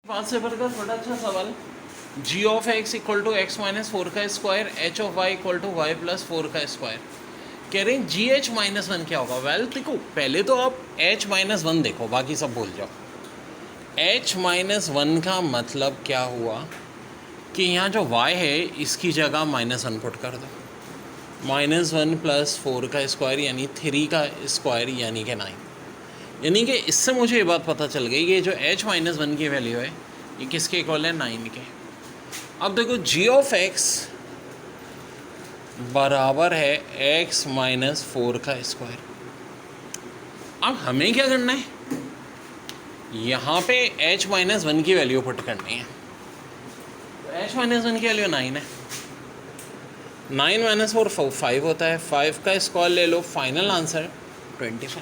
पाँच से बढ़कर बड़ा अच्छा सवाल। G of x equal to x minus four का square, H of y equal to y plus four का स्क्वायर। कह रहे हैं जी एच माइनस वन क्या होगा। वेल देखो, पहले तो आप एच माइनस वन देखो, बाकी सब भूल जाओ। एच माइनस वन का मतलब क्या हुआ कि यहाँ जो y है इसकी जगह माइनस वन पुट कर दो। माइनस वन प्लस फोर का स्क्वायर यानी थ्री का स्क्वायर यानी कि नाइन। यानी कि इससे मुझे ये बात पता चल गई कि जो h माइनस वन की वैल्यू है ये किसके इक्वल है, नाइन के। अब देखो जी ऑफ एक्स बराबर है x माइनस फोर का स्क्वायर। अब हमें क्या करना है, यहाँ पे h माइनस वन की वैल्यू पुट करनी है। तो h माइनस वन की वैल्यू नाइन है। नाइन माइनस फोर फाइव होता है, फाइव का स्क्वायर ले लो, फाइनल आंसर 25।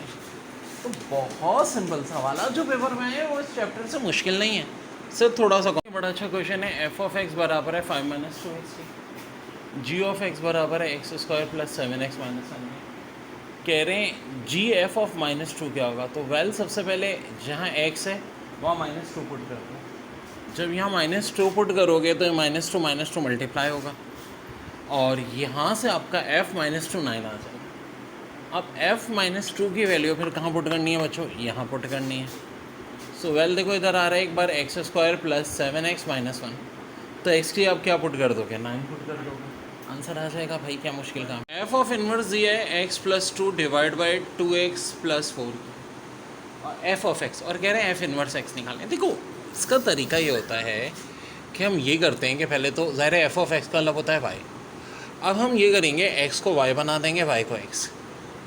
तो बहुत सिंपल सवाल है, जो पेपर में है वो इस चैप्टर से मुश्किल नहीं है, सिर्फ थोड़ा सा बड़ा अच्छा क्वेश्चन है। एफ ऑफ एक्स बराबर है five minus two x, g of x बराबर है x square plus seven x minus one. कह रहे हैं g f of minus two क्या होगा। तो वेल सबसे पहले जहाँ एक्स है वहाँ माइनस टू पुट कर दो। जब यहाँ माइनस टू पुट करोगे तो माइनस टू मल्टीप्लाई होगा और यहाँ से आपका एफ माइनस टू नाइन आ जाएगा। अब f माइनस टू की वैल्यू फिर कहाँ पुट करनी है बच्चों, यहाँ पुट करनी है। सो वेल देखो इधर आ रहा है एक बार x square plus seven x minus one. तो एक्स की आप क्या पुट कर दोगे, नाइन पुट कर दोगे, आंसर आ जाएगा। भाई क्या मुश्किल काम। एफ ऑफ इनवर्स दिया है x plus two divide by two x plus four और एफ ऑफ एक्स, और कह रहे हैं एफ इनवर्स एक्स निकालें। देखो इसका तरीका ये होता है कि हम ये करते हैं कि पहले तो ज़ाहिर है एफ ऑफ एक्स का मतलब होता है वाई। अब हम ये करेंगे एक्स को वाई बना देंगे, वाई को एक्स,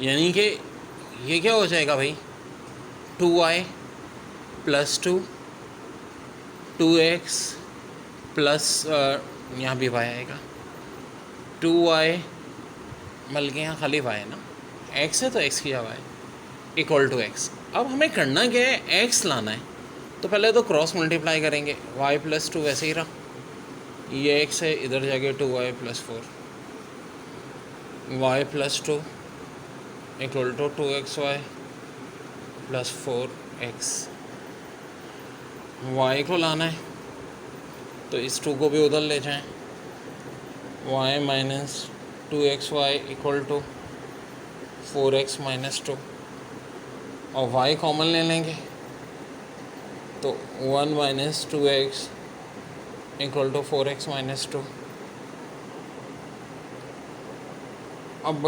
यानी कि ये क्या हो जाएगा भाई, two y plus two, two x plus यहाँ भी वाई आएगा, टू वाई बल्कि यहाँ खाली वाई है ना, एक्स है तो एक्स की वाई इक्वल टू एक्स। अब हमें करना क्या है, एक्स लाना है। तो पहले तो क्रॉस मल्टीप्लाई करेंगे, वाई प्लस टू वैसे ही रहा, ये एक्स है, इधर जाके two y plus four, y plus two equal to two x y plus four x. Y को लाना है तो इस टू को भी उधर ले जाएं, y minus two x y equal to four x minus two, और वाई कॉमन ले लेंगे तो one minus two x equal to four x minus two. अब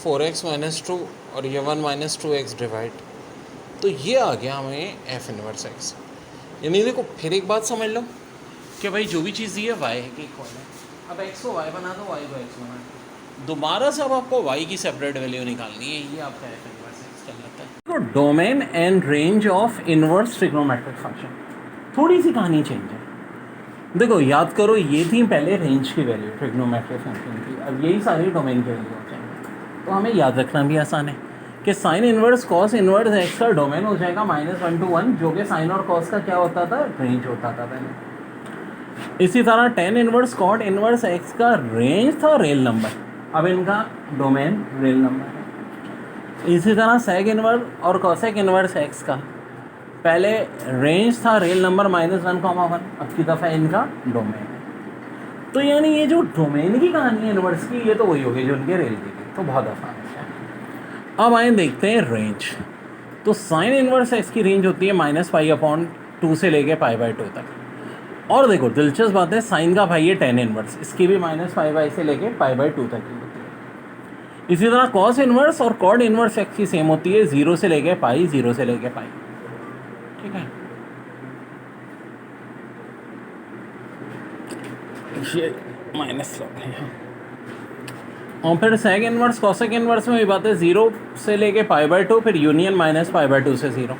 फोर एक्स माइनस टू और ये one minus two x divide, तो ये आ गया हमें एफ इनवर्स एक्स। यानी देखो फिर एक बात समझ लो कि भाई जो भी चीज़ दी है वाई है कि इक्वल है। अब एक्स को वाई बना दो, वाई को एक्स बना दो, दोबारा से अब आपको वाई की सेपरेट वैल्यू निकालनी है, ये आपका एफ इनवर्स एक्स चल जाता है। तो domain and range of inverse trigonometric function, थोड़ी सी कहानी चेंज है। देखो याद करो, ये थी पहले रेंज की वैल्यू ट्रिग्नोमेट्रिक फंक्शन की, अब यही सारी डोमेन की वैल्यू हो जाएंगी। तो हमें याद रखना भी आसान है कि sine inverse cos inverse x का डोमेन हो जाएगा माइनस वन टू वन, जो कि साइन और कॉस का क्या होता था, रेंज होता था पहले। इसी तरह tan inverse cot inverse x का रेंज था रियल नंबर, अब इनका डोमेन रियल नंबर है। इसी तरह सेक इनवर्स और कॉसेक इनवर्स एक्स का पहले रेंज था real number minus one comma one, अब की दफ़ा इनका डोमेन है। तो यानी ये जो डोमेन की कहानी है इनवर्स की, ये तो वही होगी जो उनके रियल की थी, तो बहुत आसान है। अब आए देखते हैं रेंज। तो साइन इनवर्स एक्स की रेंज होती है माइनस पाई अपॉन टू से लेके पाई बाई टू तक। और देखो दिलचस्प बात है, साइन का भाई है टेन इनवर्स, इसकी भी माइनस पाई बाई से लेके पाई बाई टू तक की होती है। इसी तरह कॉस इनवर्स और कॉड इनवर्स एक्स की सेम होती है, जीरो से लेके पाई, जीरो से लेके पाई, ठीक है। ये माइनस और फिर सेक इनवर्स कॉसेक इनवर्स में भी बात है, जीरो से लेके पाई बाई टू, फिर union minus pi by two से जीरो।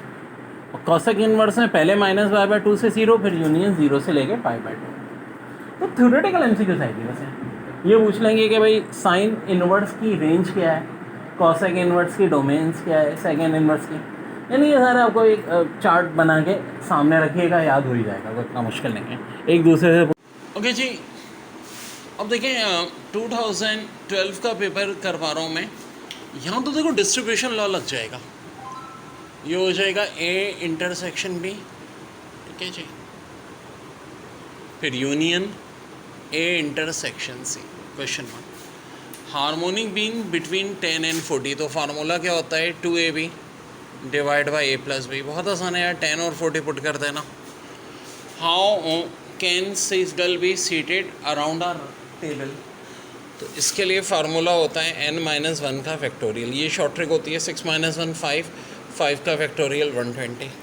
और कॉसेक इनवर्स में पहले माइनस पाई बाई टू से जीरो, फिर यूनियन जीरो से लेके पाई बाई टू। तो थ्योरेटिकल एमसीक्यूज आएगी वैसे, ये पूछ लेंगे कि भाई साइन इनवर्स की रेंज क्या है, कॉसेक इनवर्स की डोमेन्स क्या है, सेकेंड इनवर्स की, यानी ये सारे आपको एक चार्ट बना के सामने रखिएगा, याद हो ही जाएगा, कोई इतना मुश्किल नहीं है एक दूसरे से। ओके जी, अब देखें 2012 का पेपर करवा रहा हूँ मैं, यहाँ तो देखो डिस्ट्रीब्यूशन लॉ लग जाएगा, ये हो जाएगा ए इंटरसेक्शन बी, ओके जी। फिर union A intersection C, question 1, harmonic mean between 10 and 40, तो फार्मूला क्या होता है 2ab divide by A plus B. बहुत आसान है यार, 10 और 40 पुट कर देना। हाउ कैन सिस्डल be seated around a table, तो इसके लिए फार्मूला होता है n-1 का फैक्टोरियल। ये शॉर्ट ट्रिक होती है 6 - 1 5 का factorial 120।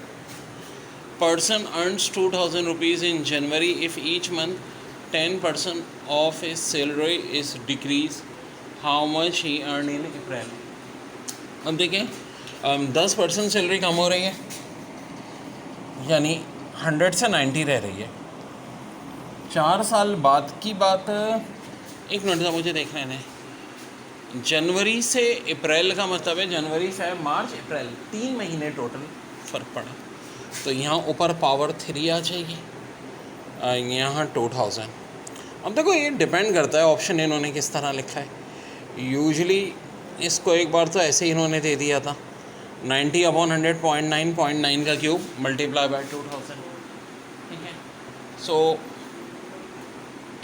Person earns 2000 rupees in January if each month 10% of his salary is decrease, how much he earn in April. अब देखें 10% सैलरी कम हो रही है, यानी 100 से 90 रह रही है। 4 साल बाद की बात, एक मिनट का मुझे देख लेने। जनवरी से अप्रैल का मतलब है जनवरी से मार्च अप्रैल, 3 महीने टोटल फ़र्क पड़ा। तो यहाँ ऊपर पावर 3 आ जाएगी, यहाँ 2000। अब देखो ये डिपेंड करता है ऑप्शन इन्होंने किस तरह लिखा है। यूजुअली इसको एक बार तो ऐसे ही इन्होंने दे दिया था 90/100 0.9 का क्यूब मल्टीप्लाई बाय 2000, ठीक है। सो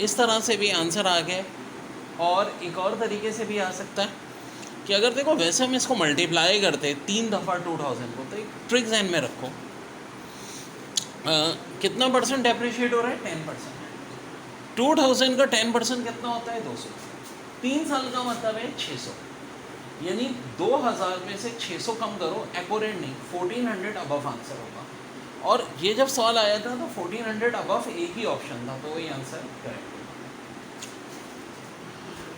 इस तरह से भी आंसर आ गए। और एक और तरीके से भी आ सकता है कि अगर देखो वैसे हम इसको मल्टीप्लाई करते 3 दफ़ा 2000 को, तो एक ट्रिक ध्यान में रखो, कितना परसेंट डेप्रिशिएट हो रहा है 10%। 2000 का 10% कितना होता है 200। 3 साल का मतलब है 600, यानी 2000 में से 600 कम करो, एक्यूरेट नहीं, 1400 अबव आंसर होगा। और ये जब सवाल आया था तो 1400 अबव एक ही ऑप्शन था, तो वही आंसर करेक्ट।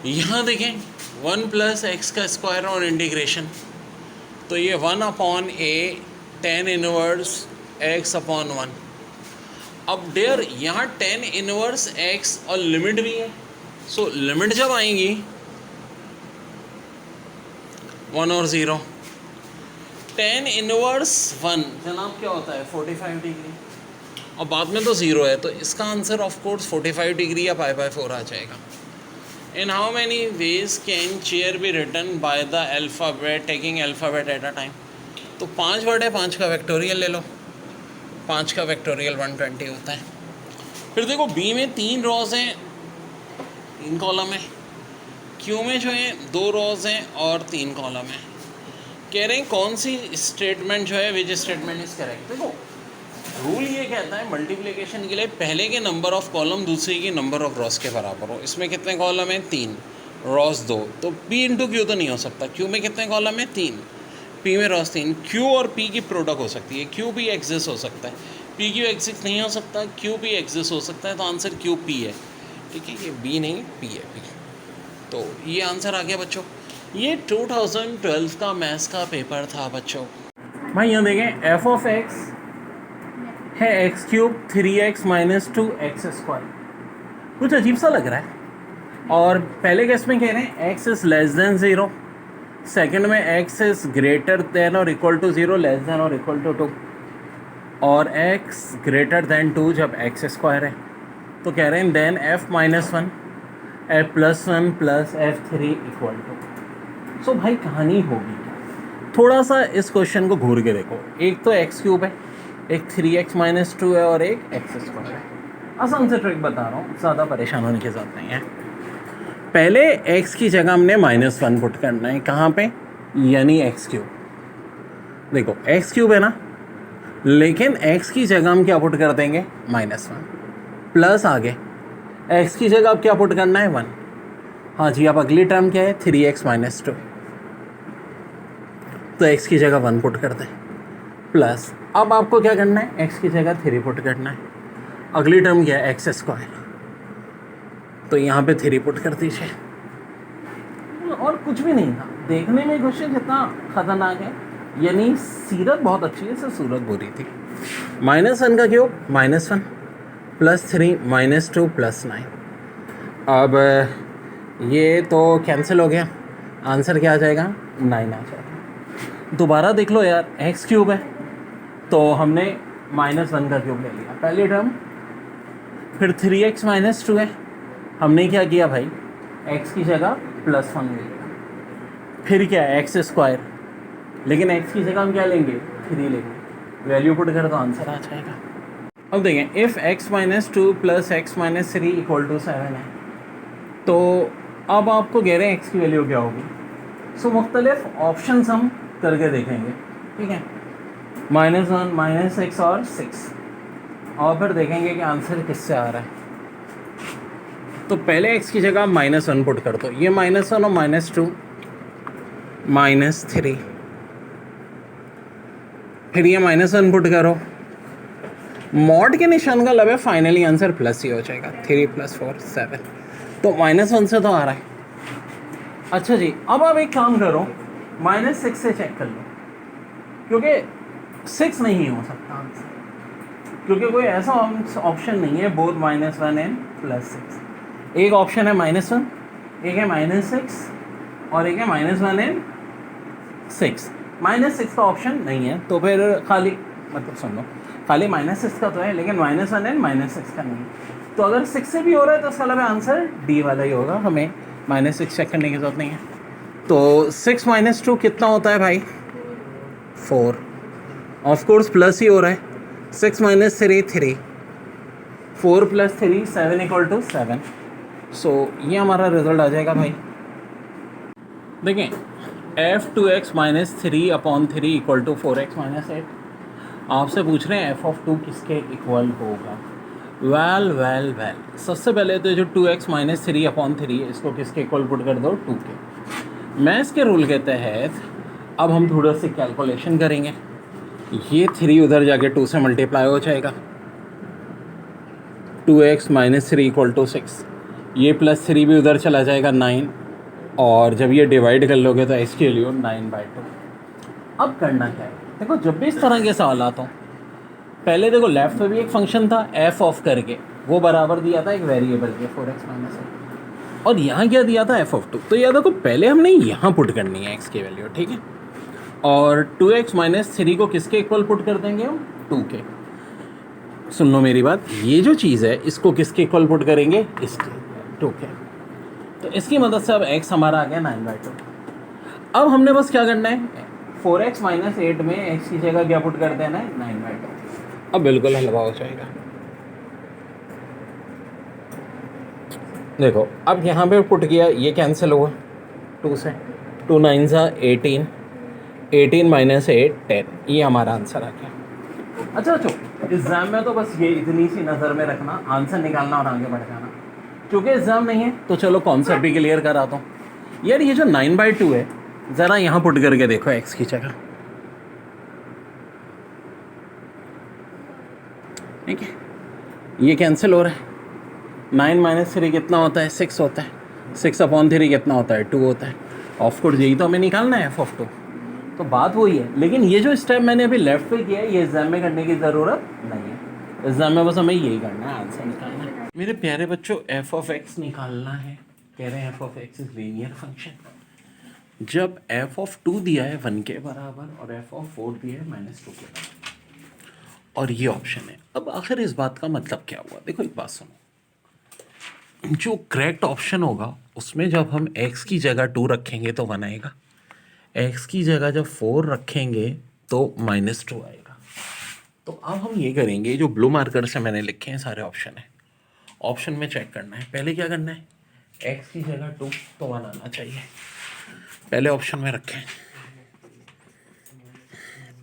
यहाँ देखें 1 + x का स्क्वायर और इंटीग्रेशन, तो ये 1/a tan इनवर्स x/1। अब डेयर यहाँ tan इनवर्स x और लिमिट भी है, सो लिमिट जब आएंगी 1 और 0, tan इनवर्स 1 जनाब क्या होता है 45 डिग्री, और बाद में तो 0 है, तो इसका आंसर ऑफ कोर्स 45 डिग्री या π/4 आ जाएगा। In how many ways can chair be written by the alphabet taking alphabet at a time? तो 5 वर्ड है, 5 का वेक्टोरियल ले लो, 5 का वेक्टोरियल 120 होता है। फिर देखो बी में 3 रोज़ हैं, 3 कॉलम है, क्यू में जो है 2 रोज़ हैं और 3 कॉलम है। कह रहे हैं कौन सी स्टेटमेंट जो है विच स्टेटमेंट इज़ करेक्ट। देखो रूल ये कहता है मल्टीप्लिकेशन के लिए पहले के नंबर ऑफ कॉलम दूसरे की नंबर ऑफ रॉस के बराबर हो। इसमें कितने कॉलम हैं 3, रॉस 2, तो P × Q तो नहीं हो सकता। Q में कितने कॉलम हैं 3, P में रॉस 3। Q और P की प्रोडक्ट हो सकती है, Q P एग्जिस्ट हो सकता है, P Q एग्जिस्ट नहीं हो सकता, Q P एग्जिस्ट हो सकता है, तो आंसर Q P है, ठीक है। ये B नहीं P है, P। तो ये आंसर आ गया बच्चों। ये 2012 का मैथ्स का पेपर था बच्चों। भाई यहाँ देखें f(x) है x³ 3x - 2x², कुछ अजीब सा लग रहा है। और पहले केस में कह रहे हैं x is less than 0, second में x इज़ ग्रेटर देन और इक्वल टू 0, लेस देन और इक्वल टू 2, और x ग्रेटर देन 2 जब x² है। तो कह रहे हैं then f-1 f+1 + f3 equal to. सो भाई कहानी होगी क्या, थोड़ा सा इस क्वेश्चन को घूर के देखो। एक तो x³ है, एक 3x - 2 है और एक x² है। आसान से ट्रिक बता रहा हूँ, ज़्यादा परेशान होने की ज़रूरत नहीं है। पहले x की जगह हमने -1 पुट करना है, कहाँ पे, यानी x³। देखो x³ है ना, लेकिन x की जगह हम क्या पुट कर देंगे -1, प्लस आगे x की जगह अब क्या पुट करना है 1। हाँ जी, अब अगली टर्म क्या है 3x - 2, तो x की जगह 1 पुट कर दें, प्लस अब आपको क्या करना है x की जगह 3 पुट करना है। अगली टर्म क्या है x², तो यहाँ पे 3 पुट कर दीजिए, और कुछ भी नहीं था। देखने में क्वेश्चन कितना ख़तरनाक है, यानी सीरत बहुत अच्छी है, सिर्फ सूरत बुरी थी। -1 का क्यूब -1 + 3 -2 + 9। अब ये तो कैंसिल हो गया, आंसर क्या आ जाएगा 9 आ जाएगा। दोबारा देख लो यार, x³ है तो हमने -1 का क्यूब ले लिया पहली टर्म, फिर 3x - 2 है, हमने क्या किया भाई x की जगह +1 ले लिया, फिर क्या है x², लेकिन x की जगह हम क्या लेंगे 3 लेंगे, वैल्यू पुट कर तो आंसर आ जाएगा। अब देखें, if x minus two plus x minus three equal to 7 है, तो अब आपको कह रहे हैं x की वैल्यू क्या होगी। सो मुख्तलिफ ऑप्शन हम करके देखेंगे, ठीक है, -1, -6 और 6, और फिर देखेंगे कि आंसर किससे आ रहा है। तो पहले x की जगह -1 पुट कर दो, ये -1 और -2 -3, फिर ये -1 पुट करो, मॉड के निशान का लब है, फाइनली आंसर प्लस ही हो जाएगा, 3 + 4 7, तो -1 से तो आ रहा है। अच्छा जी, अब आप एक काम करो, -6 से चेक कर लो, क्योंकि 6 नहीं हो सकता आंसर, क्योंकि कोई ऐसा ऑप्शन नहीं है बोथ -1 एंड +6। एक ऑप्शन है -1, एक है -6 और एक है -1 एंड 6। -6 का ऑप्शन नहीं है, तो फिर खाली, मतलब सुन लो, खाली -6 का तो है, लेकिन -1 एंड -6 का नहीं है। तो अगर 6 से भी हो रहा है तो इसका मतलब आंसर डी वाला ही होगा, हमें -6 चेक करने की जरूरत नहीं है। तो 6 - 2 कितना होता है भाई, 4, ऑफ कोर्स प्लस ही हो रहा है, 6 - 3 3, 4 + 3 7 = 7। सो ये हमारा रिजल्ट आ जाएगा भाई। देखें, f2x - 3/3 = 4x - 8। आपसे पूछ रहे हैं f(2) किसके इक्वल होगा। वेल सबसे पहले तो जो 2x - 3/3 है, इसको किसके इक्वल पुट कर दो, 2 के। मैथ्स के रूल के तहत अब हम थोड़ा सी कैलकुलेशन करेंगे। ये 3 उधर जाके 2 से मल्टीप्लाई हो जाएगा, 2x - 3 = 6, ये +3 भी उधर चला जाएगा 9, और जब ये डिवाइड कर लोगे तो x की वैल्यू 9/2। अब करना क्या है, देखो जब भी इस तरह के सवाल आता हूँ, पहले देखो लेफ्ट में भी एक फंक्शन था f ऑफ करके, वो बराबर दिया था एक वेरिएबल के 4x - 8, और यहाँ क्या दिया था f(2). तो याद रखो पहले हमने यहाँ पुट करनी है x की वैल्यू, ठीक है, और 2x - 3 को किसके इक्वल पुट कर देंगे हम, 2 के। सुन लो मेरी बात, ये जो चीज़ है इसको किसके इक्वल पुट करेंगे, इसके, 2 के। तो इसकी मदद से अब x हमारा आ गया 9/2। अब हमने बस क्या करना है, 4x - 8 में x की जगह क्या पुट कर देना है, 9/2। अब बिल्कुल हलवा हो जाएगा। देखो अब यहाँ पे पुट किया, ये कैंसिल हुआ 2 से, 2 9 18, 18 - 8 10, ये हमारा आंसर आ गया। अच्छा एग्ज़ाम में तो बस ये इतनी सी नज़र में रखना, आंसर निकालना और आगे बढ़ जाना। क्योंकि एग्ज़ाम नहीं है तो चलो कॉन्सेप्ट भी क्लियर कराता हूँ। यार ये जो 9/2 है, ज़रा यहाँ पुट करके देखो x की जगह, ठीक है, ये कैंसिल हो रहा है। 9 - 3 कितना होता है, 6 होता है, 6/3 कितना होता है, 2 होता है। ऑफ कोर्स यही तो हमें निकालना है f(2), तो बात वही है। लेकिन ये जो स्टेप मैंने अभी लेफ्ट पे किया है, ये एग्जाम में करने की ज़रूरत नहीं है। एग्जाम में बस हमें यही करना है, आंसर निकालना है। मेरे प्यारे बच्चों, f(x) निकालना है, कह रहे हैं f(x) इज लीनियर फंक्शन। जब f(2) दिया है 1 के बराबर और f(4) दिया है -2 के बराबर, और ये ऑप्शन है। अब आखिर इस बात का मतलब क्या हुआ, देखो एक बात सुनो, जो करेक्ट ऑप्शन होगा उसमें जब हम x की जगह 2 रखेंगे तो 1 आएगा, x की जगह जब 4 रखेंगे तो -2 आएगा। तो अब हम ये करेंगे, जो ब्लू मार्कर से मैंने लिखे हैं सारे ऑप्शन है, ऑप्शन में चेक करना है। पहले क्या करना है, x की जगह 2 तो 1 आना चाहिए, पहले ऑप्शन में रखें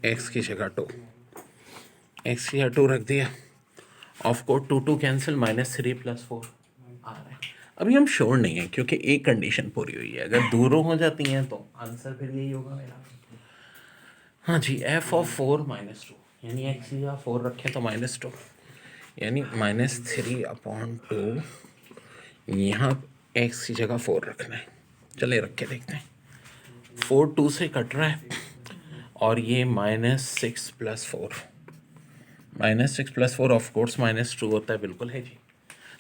x की जगह 2, x की जगह 2 रख दिया, ऑफ कोर्स 2 2 कैंसिल, -3 + 4 आ रहा है। अभी हम श्योर नहीं है क्योंकि एक कंडीशन पूरी हुई है, अगर दूरों हो जाती हैं तो आंसर फिर यही होगा मेरा। हाँ जी, f(4) -2, यानी x की जगह 4 रखें तो -2, यानी -3/2, यहाँ x की जगह 4 रखना है। चलिए रख के देखते हैं, 4 2 से कट रहा है, और ये -6 + 4, -6 + 4 ऑफ कोर्स -2 होता है, बिल्कुल है जी।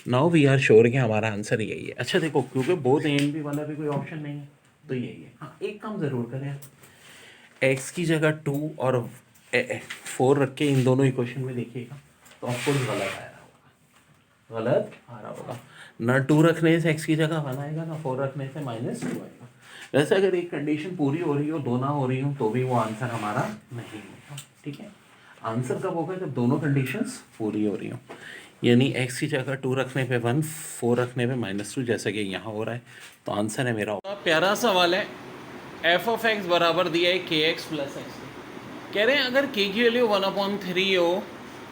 नाउ वी आर श्योर कि हमारा आंसर यही है। अच्छा देखो, क्योंकि बोथ ए एंड बी वाला भी कोई ऑप्शन नहीं है तो यही है। हाँ एक काम ज़रूर करें, x की जगह 2 और 4 रख के इन दोनों इक्वेशन में देखिएगा तो आपको गलत आ रहा होगा। ना 2 रखने से x की जगह 1 आएगा, ना 4 रखने से -2 आएगा। वैसे अगर एक कंडीशन पूरी हो रही हो, दो ना हो रही हो, तो भी वो आंसर हमारा नहीं होगा, ठीक है। आंसर कब होगा? जब दोनों कंडीशंस पूरी हो रही हो, यानी x की जगह 2 रखने पे 1, 4 रखने पे -2, जैसा कि यहाँ हो रहा है। तो आंसर है मेरा। प्यारा सवाल है, f ऑफ x बराबर दिया है kx प्लस एक्स। कह रहे हैं अगर k की वैल्यू 1/3 हो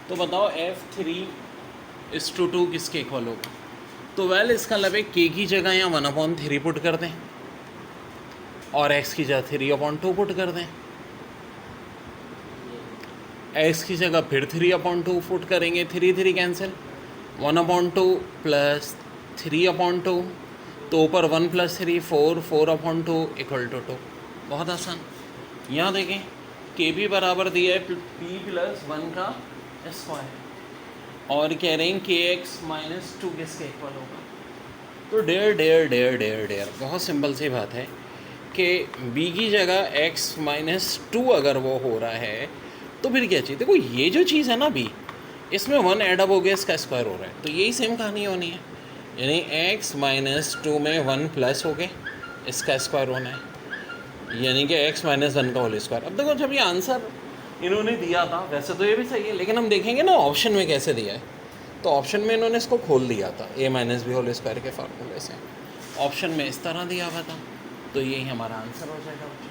तो बताओ f(3)(2) किसके इक्वल होगा? तो वेल इसका मतलब है k की जगह यहाँ 1/3 पुट कर दें और x की जगह 3/2 पुट कर दें। x की जगह फिर 3/2 पुट करेंगे, 3 कैंसिल, 1/2 प्लस 3/2, तो ऊपर 1 + 3 4, 4/2 = 2। बहुत आसान। यहाँ देखें के भी बराबर दिया है p + 1 का स्क्वायर और कह रहे हैं के एक्स -2 किसके इक्वल होगा? तो डेयर बहुत सिंपल सी बात है कि b की जगह x -2 अगर वो हो रहा है तो फिर क्या चाहिए? देखो ये जो चीज़ है ना b, इसमें 1 ऐड अप हो गया, इसका स्क्वायर हो रहा है, तो यही सेम कहानी होनी है। यानी x -2 में 1 प्लस हो गए, इसका स्क्वायर होना है, यानी कि x -1 का होल स्क्वायर। अब देखो जब ये आंसर इन्होंने दिया था, वैसे तो ये भी सही है, लेकिन हम देखेंगे ना ऑप्शन में कैसे दिया है। तो ऑप्शन में इन्होंने इसको खोल दिया था a - b होल स्क्वायर के फार्मूले से, ऑप्शन में इस तरह दिया हुआ था, तो यही हमारा आंसर हो जाएगा बच्चों।